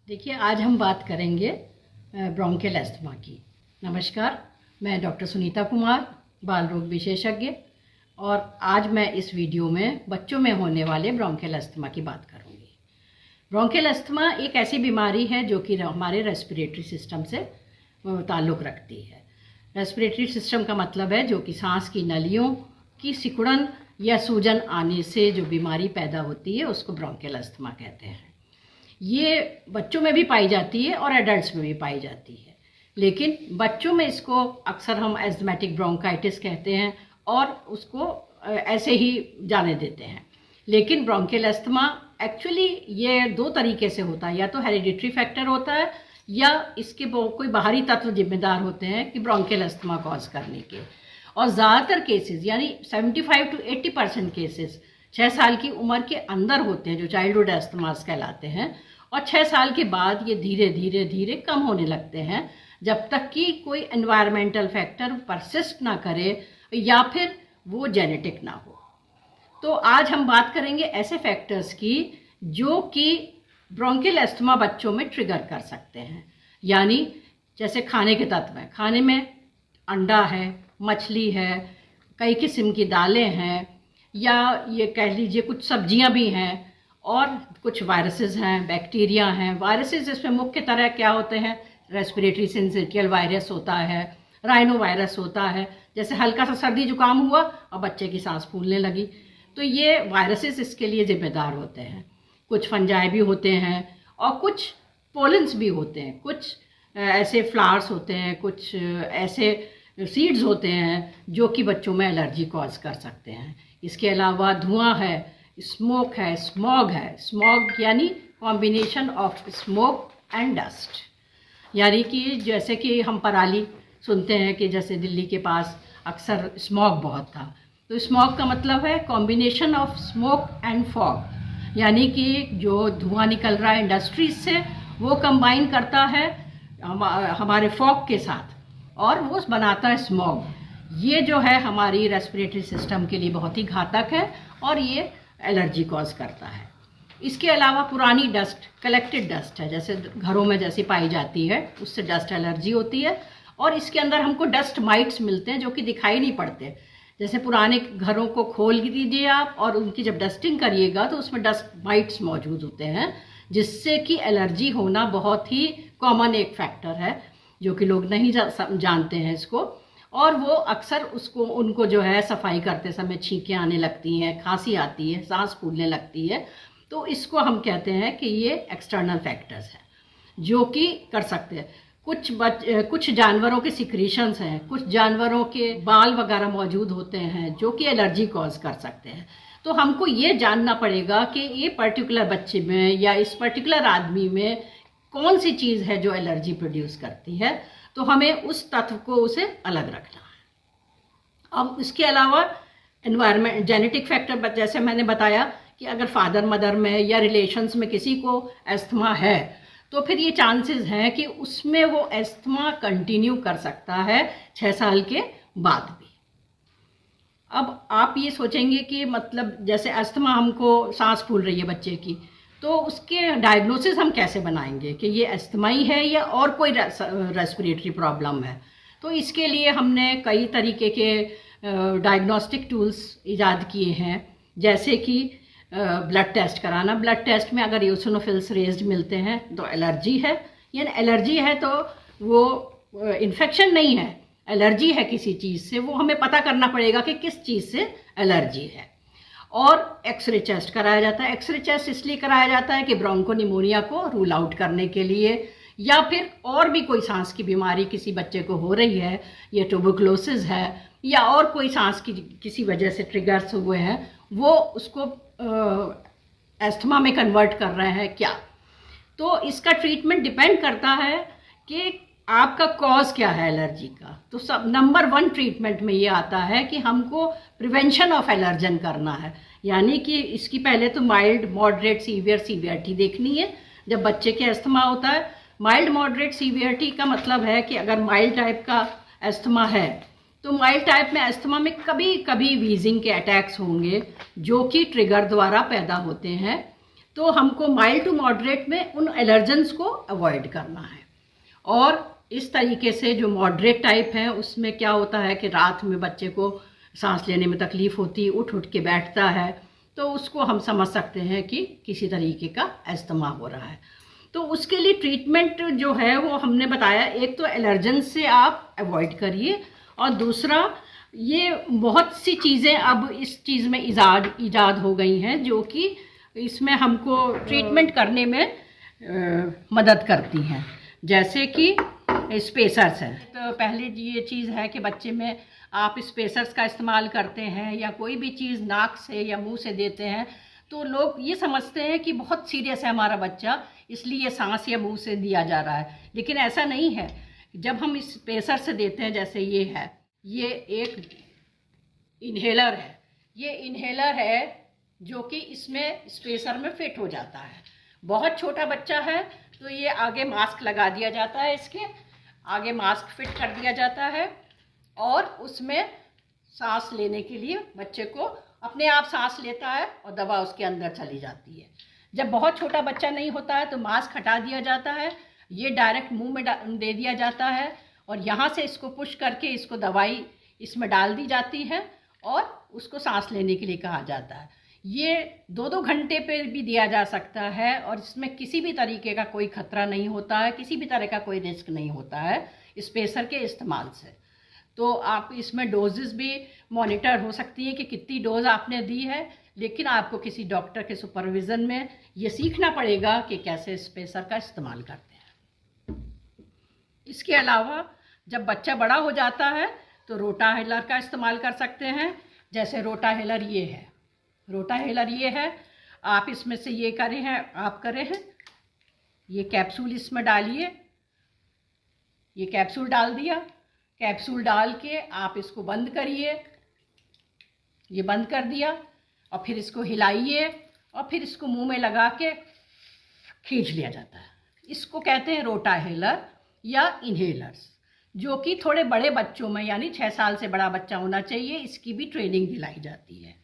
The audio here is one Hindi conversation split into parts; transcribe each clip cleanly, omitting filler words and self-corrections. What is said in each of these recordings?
देखिए, आज हम बात करेंगे ब्रोंकियल अस्थमा की। नमस्कार, मैं डॉक्टर सुनीता कुमार, बाल रोग विशेषज्ञ, और आज मैं इस वीडियो में बच्चों में होने वाले ब्रोंकियल अस्थमा की बात करूंगी। ब्रोंकियल अस्थमा एक ऐसी बीमारी है जो कि हमारे रेस्पिरेटरी सिस्टम से ताल्लुक़ रखती है। रेस्पिरेटरी सिस्टम का मतलब है जो कि सांस की नलियों की सिकुड़न या सूजन आने से जो बीमारी पैदा होती है उसको ब्रोंकियल अस्थमा कहते हैं। ये बच्चों में भी पाई जाती है और एडल्ट्स में भी पाई जाती है, लेकिन बच्चों में इसको अक्सर हम एस्थमेटिक ब्रोंकाइटिस कहते हैं और उसको ऐसे ही जाने देते हैं। लेकिन ब्रोंकियल अस्थमा एक्चुअली ये दो तरीके से होता है, या तो हेरिडिटरी फैक्टर होता है या इसके कोई बाहरी तत्व जिम्मेदार होते हैं कि ब्रोंकियल अस्थमा कॉज करने के। और ज़्यादातर केसेस यानी 75 to 80% केसेस 6 साल की उम्र के अंदर होते हैं, जो चाइल्डहुड अस्थमास कहलाते हैं, और 6 साल के बाद ये धीरे धीरे धीरे कम होने लगते हैं, जब तक कि कोई एनवायरमेंटल फैक्टर परसिस्ट ना करे या फिर वो जेनेटिक ना हो। तो आज हम बात करेंगे ऐसे फैक्टर्स की जो कि ब्रोंकियल अस्थमा बच्चों में ट्रिगर कर सकते हैं। यानी जैसे खाने के तत्व हैं, खाने में अंडा है, मछली है, कई किस्म की दालें हैं, या ये कह लीजिए कुछ सब्जियां भी हैं, और कुछ वायरसेस हैं, बैक्टीरिया हैं। वायरसेस इसमें मुख्य तरह क्या होते हैं? रेस्पिरेटरी सिंजिटियल वायरस होता है, राइनो वायरस होता है। जैसे हल्का सा सर्दी जुकाम हुआ और बच्चे की सांस फूलने लगी, तो ये वायरसेस इसके लिए जिम्मेदार होते हैं। कुछ फंजाई भी होते हैं और कुछ पोलेंस भी होते हैं, कुछ ऐसे फ्लावर्स होते हैं, कुछ ऐसे सीड्स होते हैं जो कि बच्चों में एलर्जी कॉज कर सकते हैं। इसके अलावा धुआं है, स्मोक है, स्मॉग है। स्मॉग यानी combination of smoke and dust, यानी कि जैसे कि हम पराली सुनते हैं कि जैसे दिल्ली के पास अक्सर स्मॉग बहुत था, तो स्मॉग का मतलब है combination of smoke and fog, यानी कि जो धुआं निकल रहा है इंडस्ट्रीज से वो कंबाइन करता है हमारे फॉग के साथ और वो बनाता है स्मॉग। ये जो है हमारी रेस्पिरेटरी सिस्टम के लिए बहुत ही घातक है और ये एलर्जी कॉज करता है। इसके अलावा पुरानी डस्ट, कलेक्टेड डस्ट है, जैसे घरों में जैसी पाई जाती है, उससे डस्ट एलर्जी होती है। और इसके अंदर हमको डस्ट माइट्स मिलते हैं जो कि दिखाई नहीं पड़ते। जैसे पुराने घरों को खोल दीजिए आप और उनकी जब डस्टिंग करिएगा तो उसमें डस्ट माइट्स मौजूद होते हैं, जिससे कि एलर्जी होना बहुत ही कॉमन एक फैक्टर है जो कि लोग नहीं जानते हैं इसको। और वो अक्सर उनको जो है सफाई करते समय छींकें आने लगती हैं, खांसी आती है, सांस फूलने लगती है। तो इसको हम कहते हैं कि ये एक्सटर्नल फैक्टर्स हैं जो कि कर सकते हैं। कुछ जानवरों के सिक्रीशंस हैं, कुछ जानवरों के बाल वगैरह मौजूद होते हैं जो कि एलर्जी कॉज कर सकते हैं। तो हमको ये जानना पड़ेगा कि ये पर्टिकुलर बच्चे में या इस पर्टिकुलर आदमी में कौन सी चीज़ है जो एलर्जी प्रोड्यूस करती है, तो हमें उस तत्व को उसे अलग रखना है। अब इसके अलावा एनवायरमेंट, जेनेटिक फैक्टर, जैसे मैंने बताया कि अगर फादर मदर में या रिलेशंस में किसी को अस्थमा है तो फिर ये चांसेस हैं कि उसमें वो अस्थमा कंटिन्यू कर सकता है 6 साल के बाद भी। अब आप ये सोचेंगे कि मतलब जैसे अस्थमा, हमको सांस फूल रही है बच्चे की, तो उसके डायग्नोसिस हम कैसे बनाएंगे कि ये अस्थमा ही है या और कोई रेस्पिरेटरी प्रॉब्लम है। तो इसके लिए हमने कई तरीके के डायग्नोस्टिक टूल्स इजाद किए हैं, जैसे कि ब्लड टेस्ट कराना। ब्लड टेस्ट में अगर यूसिनोफिल्स रेज्ड मिलते हैं तो एलर्जी है, यानी एलर्जी है तो वो इन्फेक्शन नहीं है, एलर्जी है किसी चीज़ से। वो हमें पता करना पड़ेगा कि किस चीज़ से एलर्जी है। और एक्सरे टेस्ट कराया जाता है। एक्सरे टेस्ट इसलिए कराया जाता है कि ब्रोंकोनिमोनिया को रूल आउट करने के लिए, या फिर और भी कोई सांस की बीमारी किसी बच्चे को हो रही है, या ट्यूबरकुलोसिस है, या और कोई सांस की किसी वजह से ट्रिगर्स हुए हैं, वो उसको अस्थमा में कन्वर्ट कर रहे हैं क्या। तो इसका ट्रीटमेंट डिपेंड करता है कि आपका कॉज क्या है एलर्जी का। तो सब नंबर 1 ट्रीटमेंट में ये आता है कि हमको प्रिवेंशन ऑफ एलर्जन करना है, यानी कि इसकी पहले तो माइल्ड, मॉडरेट, सीवियर, सीवियरिटी देखनी है जब बच्चे के अस्थमा होता है। माइल्ड, मॉडरेट, सीवियरिटी का मतलब है कि अगर माइल्ड टाइप का अस्थमा है तो माइल्ड टाइप में अस्थमा में कभी कभी वीजिंग के अटैक्स होंगे जो कि ट्रिगर द्वारा पैदा होते हैं। तो हमको माइल्ड टू मॉडरेट में उन एलर्जेंस को अवॉइड करना है। और इस तरीके से जो मॉडरेट टाइप है उसमें क्या होता है कि रात में बच्चे को सांस लेने में तकलीफ़ होती है, उठ के बैठता है, तो उसको हम समझ सकते हैं कि किसी तरीके का अस्थमा हो रहा है। तो उसके लिए ट्रीटमेंट जो है वो हमने बताया, एक तो एलर्जन से आप अवॉइड करिए, और दूसरा ये बहुत सी चीज़ें अब इस चीज़ में ईजाद हो गई हैं जो कि इसमें हमको ट्रीटमेंट करने में मदद करती हैं, जैसे कि स्पेसर्स हैं। तो पहले ये चीज़ है कि बच्चे में आप स्पेसर्स का इस्तेमाल करते हैं या कोई भी चीज़ नाक से या मुंह से देते हैं तो लोग ये समझते हैं कि बहुत सीरियस है हमारा बच्चा, इसलिए सांस या मुंह से दिया जा रहा है, लेकिन ऐसा नहीं है। जब हम इस स्पेसर से देते हैं, जैसे ये है, ये एक इन्हेलर है, ये इन्हेलर है जो कि इसमें स्पेसर में फिट हो जाता है। बहुत छोटा बच्चा है तो ये आगे मास्क लगा दिया जाता है, इसके आगे मास्क फिट कर दिया जाता है, और उसमें सांस लेने के लिए बच्चे को अपने आप सांस लेता है और दवा उसके अंदर चली जाती है। जब बहुत छोटा बच्चा नहीं होता है तो मास्क हटा दिया जाता है, ये डायरेक्ट मुंह में दे दिया जाता है, और यहाँ से इसको पुश करके इसको दवाई इसमें डाल दी जाती है और उसको सांस लेने के लिए कहा जाता है। ये 2-2 घंटे पे भी दिया जा सकता है, और इसमें किसी भी तरीके का कोई खतरा नहीं होता है, किसी भी तरह का कोई रिस्क नहीं होता है स्पेसर के इस्तेमाल से। तो आप इसमें डोजेस भी मॉनिटर हो सकती है कि कितनी डोज आपने दी है, लेकिन आपको किसी डॉक्टर के सुपरविज़न में ये सीखना पड़ेगा कि कैसे स्पेसर का इस्तेमाल करते हैं। इसके अलावा जब बच्चा बड़ा हो जाता है तो रोटाहेलर का इस्तेमाल कर सकते हैं। जैसे रोटाहेलर ये है, रोटाहेलर ये है, आप इसमें से ये करें हैं, आप करें हैं, ये कैप्सूल इसमें डालिए, ये कैप्सूल डाल दिया, कैप्सूल डाल के आप इसको बंद करिए, ये बंद कर दिया, और फिर इसको हिलाइए और फिर इसको मुंह में लगा के खींच लिया जाता है। इसको कहते हैं रोटाहेलर या इन्हेलर्स, जो कि थोड़े बड़े बच्चों में, यानी 6 साल से बड़ा बच्चा होना चाहिए, इसकी भी ट्रेनिंग दिलाई जाती है।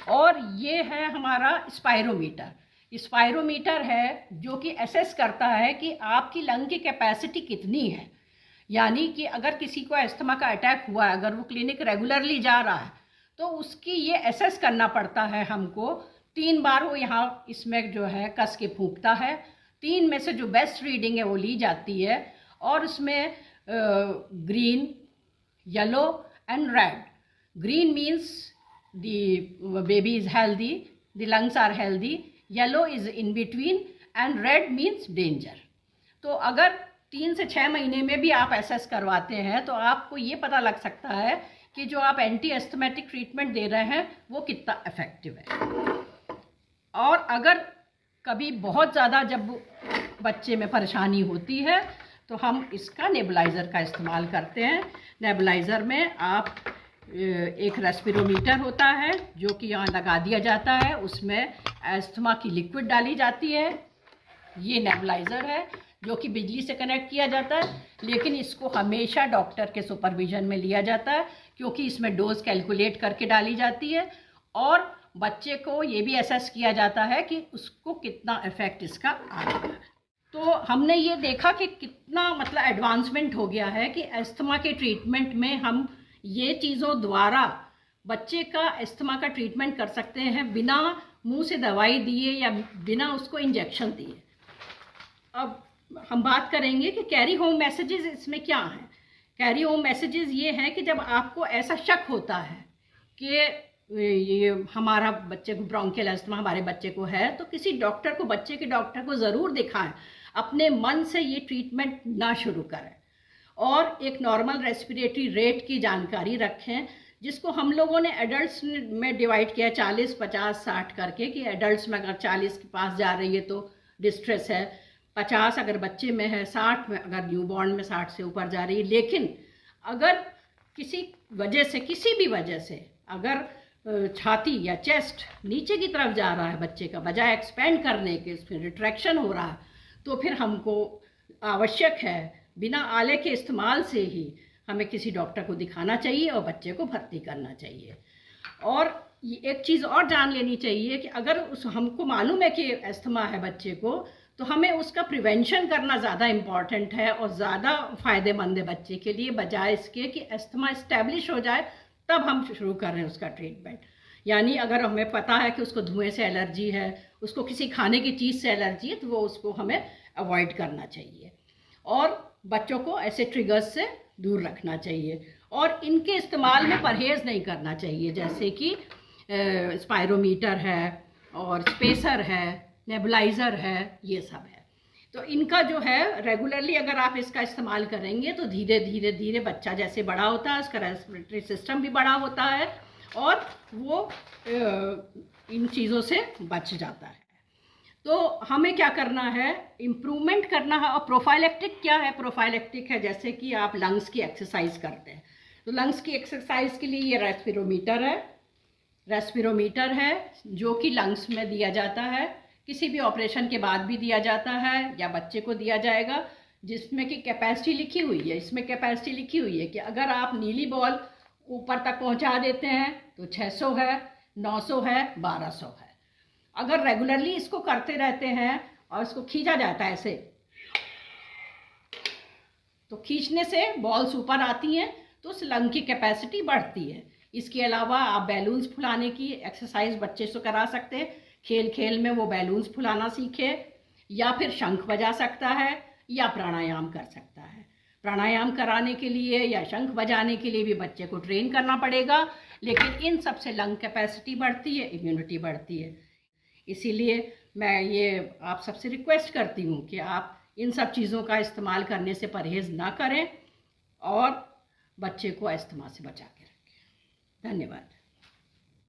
और ये है हमारा स्पायरोमीटर। स्पायरोमीटर है जो कि असेस करता है कि आपकी लंग की कैपेसिटी कितनी है, यानी कि अगर किसी को अस्थमा का अटैक हुआ है, अगर वो क्लिनिक रेगुलरली जा रहा है, तो उसकी ये असेस करना पड़ता है हमको। 3 बार वो यहाँ इसमें जो है कस के फूंकता है, 3 में से जो बेस्ट रीडिंग है वो ली जाती है, और उसमें green, yellow and red. Green means the baby is healthy, the lungs are healthy, yellow is in between and red means danger। तो अगर 3 से 6 महीने में भी आप एसेस करवाते हैं तो आपको ये पता लग सकता है कि जो आप एंटी एस्थमेटिक ट्रीटमेंट दे रहे हैं वो कितना इफेक्टिव है। और अगर कभी बहुत ज़्यादा जब बच्चे में परेशानी होती है तो हम इसका नेबुलाइज़र का इस्तेमाल करते हैं। नेबुलाइज़र में आप एक रेस्पिरोमीटर होता है जो कि यहाँ लगा दिया जाता है, उसमें अस्थमा की लिक्विड डाली जाती है। ये नेबुलाइज़र है जो कि बिजली से कनेक्ट किया जाता है, लेकिन इसको हमेशा डॉक्टर के सुपरविजन में लिया जाता है, क्योंकि इसमें डोज कैलकुलेट करके डाली जाती है, और बच्चे को ये भी असेस किया जाता है कि उसको कितना इफ़ेक्ट इसका आ रहा है। तो हमने ये देखा कि कितना मतलब एडवांसमेंट हो गया है कि अस्थमा के ट्रीटमेंट में हम ये चीज़ों द्वारा बच्चे का अस्थमा का ट्रीटमेंट कर सकते हैं, बिना मुंह से दवाई दिए या बिना उसको इंजेक्शन दिए। अब हम बात करेंगे कि कैरी होम मैसेजेस इसमें क्या हैं। कैरी होम मैसेजेस ये हैं कि जब आपको ऐसा शक होता है कि ये हमारा बच्चे को ब्रोंकियल अस्थमा हमारे बच्चे को है, तो किसी डॉक्टर को, बच्चे के डॉक्टर को ज़रूर दिखाएं। अपने मन से ये ट्रीटमेंट ना शुरू करें, और एक नॉर्मल रेस्पिरेटरी रेट की जानकारी रखें, जिसको हम लोगों ने एडल्ट्स में डिवाइड किया 40, 50, 60 करके, कि एडल्ट्स में अगर 40 के पास जा रही है तो डिस्ट्रेस है, 50 अगर बच्चे में है, 60 में अगर न्यूबॉर्न में 60 से ऊपर जा रही है। लेकिन अगर किसी वजह से, किसी भी वजह से अगर छाती या चेस्ट नीचे की तरफ जा रहा है बच्चे का, बजाय एक्सपेंड करने के उसमें रिट्रैक्शन हो रहा है, तो फिर हमको आवश्यक है बिना आले के इस्तेमाल से ही हमें किसी डॉक्टर को दिखाना चाहिए और बच्चे को भर्ती करना चाहिए। और ये एक चीज़ और जान लेनी चाहिए कि अगर हमको मालूम है कि अस्थमा है बच्चे को, तो हमें उसका प्रिवेंशन करना ज़्यादा इम्पॉर्टेंट है और ज़्यादा फ़ायदेमंद है बच्चे के लिए, बजाय इसके कि अस्थमा इस्टेब्लिश हो जाए तब हम शुरू कर रहे हैं उसका ट्रीटमेंट। यानी अगर हमें पता है कि उसको धुएं से एलर्जी है, उसको किसी खाने की चीज़ से एलर्जी है, तो वो उसको हमें अवॉइड करना चाहिए और बच्चों को ऐसे ट्रिगर्स से दूर रखना चाहिए और इनके इस्तेमाल में परहेज़ नहीं करना चाहिए, जैसे कि स्पायरोमीटर है और स्पेसर है, नेबुलाइज़र है, ये सब है। तो इनका जो है रेगुलरली अगर आप इसका इस्तेमाल करेंगे तो धीरे धीरे धीरे बच्चा जैसे बड़ा होता है उसका रेस्पिरेटरी सिस्टम भी बड़ा होता है और वो इन चीज़ों से बच जाता है। तो हमें क्या करना है, इम्प्रूवमेंट करना है। और प्रोफाइलेक्टिक क्या है? प्रोफाइलेक्टिक है जैसे कि आप लंग्स की एक्सरसाइज करते हैं, तो लंग्स की एक्सरसाइज के लिए ये रेस्पिरोमीटर है जो कि लंग्स में दिया जाता है, किसी भी ऑपरेशन के बाद भी दिया जाता है या बच्चे को दिया जाएगा, जिसमें कि कैपेसिटी लिखी हुई है। इसमें कैपेसिटी लिखी हुई है कि अगर आप नीली बॉल ऊपर तक पहुंचा देते हैं तो 600 है, 900 है, 1200 है। अगर रेगुलरली इसको करते रहते हैं और इसको खींचा जाता है ऐसे, तो खींचने से बॉल्स ऊपर आती हैं तो उस लंग की कैपेसिटी बढ़ती है। इसके अलावा आप बैलून्स फुलाने की एक्सरसाइज बच्चे से करा सकते हैं, खेल खेल में वो बैलून्स फुलाना सीखे, या फिर शंख बजा सकता है या प्राणायाम कर सकता है। प्राणायाम कराने के लिए या शंख बजाने के लिए भी बच्चे को ट्रेन करना पड़ेगा, लेकिन इन सब से लंग कैपेसिटी बढ़ती है, इम्यूनिटी बढ़ती है। इसीलिए मैं ये आप सबसे रिक्वेस्ट करती हूँ कि आप इन सब चीज़ों का इस्तेमाल करने से परहेज़ ना करें और बच्चे को अस्थमा से बचा के रखें। धन्यवाद।